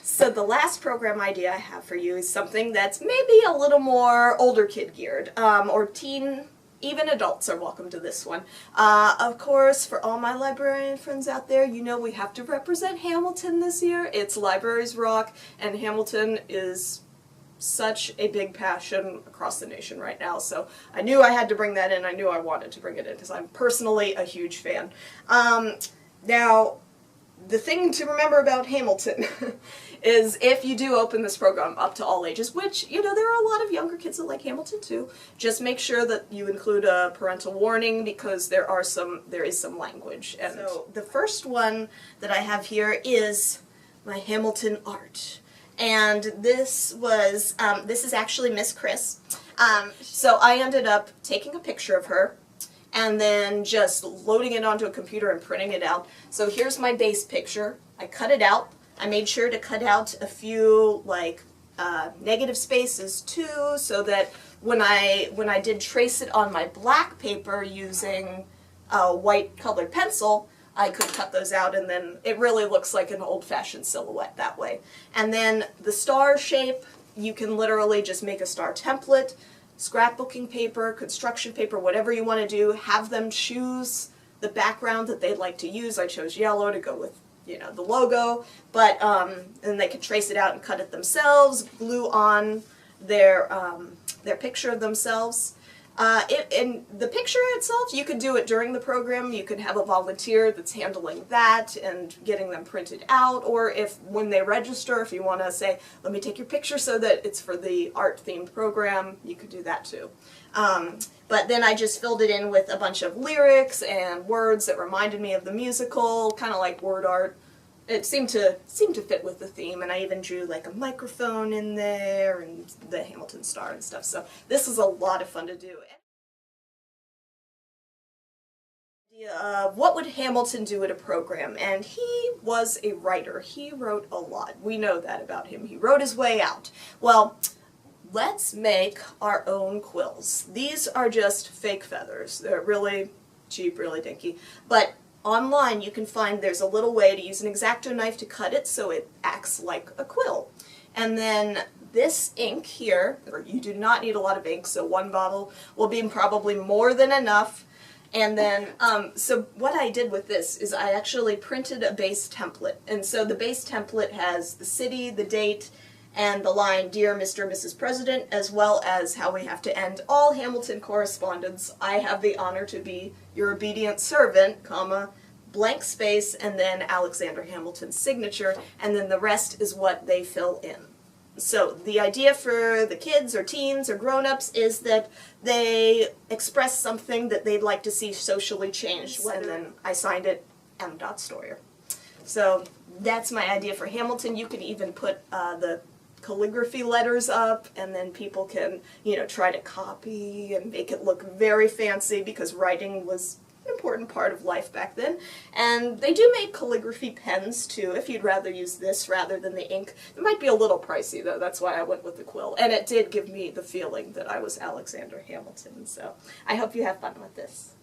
So the last program idea I have for you is something that's maybe a little more older kid geared, or teen, even adults are welcome to this one. Of course, for all my librarian friends out there, you know we have to represent Hamilton this year. It's Libraries Rock, and Hamilton is such a big passion across the nation right now, so I knew I had to bring that in. I knew I wanted to bring it in because I'm personally a huge fan. Now, the thing to remember about Hamilton is if you do open this program up to all ages, which, you know, there are a lot of younger kids that like Hamilton too, just make sure that you include a parental warning because there is some language. And so the first one that I have here is my Hamilton art. And this is actually Miss Chris. So I ended up taking a picture of her and then just loading it onto a computer and printing it out. So here's my base picture. I cut it out. I made sure to cut out a few negative spaces too, so that when I did trace it on my black paper using a white colored pencil, I could cut those out, and then it really looks like an old-fashioned silhouette that way. And then the star shape, you can literally just make a star template, scrapbooking paper, construction paper, whatever you want to do, have them choose the background that they'd like to use. I chose yellow to go with, you know, the logo, but and they can trace it out and cut it themselves, glue on their picture of themselves. And the picture itself, you could do it during the program. You could have a volunteer that's handling that and getting them printed out, or if when they register, if you want to say, let me take your picture so that it's for the art-themed program, you could do that too. But then I just filled it in with a bunch of lyrics and words that reminded me of the musical, kind of like word art. It seemed to fit with the theme, and I even drew like a microphone in there and the Hamilton Star and stuff. So this is a lot of fun to do. What would Hamilton do at a program? And he was a writer. He wrote a lot. We know that about him. He wrote his way out. Well, let's make our own quills. These are just fake feathers. They're really cheap, really dinky. But online you can find there's a little way to use an X-Acto knife to cut it so it acts like a quill. And then this ink here, you do not need a lot of ink, so one bottle will be probably more than enough. And then, so what I did with this is I actually printed a base template. And so the base template has the city, the date, and the line, Dear Mr. and Mrs. President, as well as how we have to end all Hamilton correspondence. I have the honor to be your obedient servant, comma, blank space, and then Alexander Hamilton's signature, and then the rest is what they fill in. So the idea for the kids or teens or grown-ups is that they express something that they'd like to see socially changed, and then I signed it M. Steuer. So that's my idea for Hamilton. You can even put the calligraphy letters up, and then people can, you know, try to copy and make it look very fancy because writing was an important part of life back then. And they do make calligraphy pens too, if you'd rather use this rather than the ink. It might be a little pricey though, that's why I went with the quill. And it did give me the feeling that I was Alexander Hamilton, so I hope you have fun with this.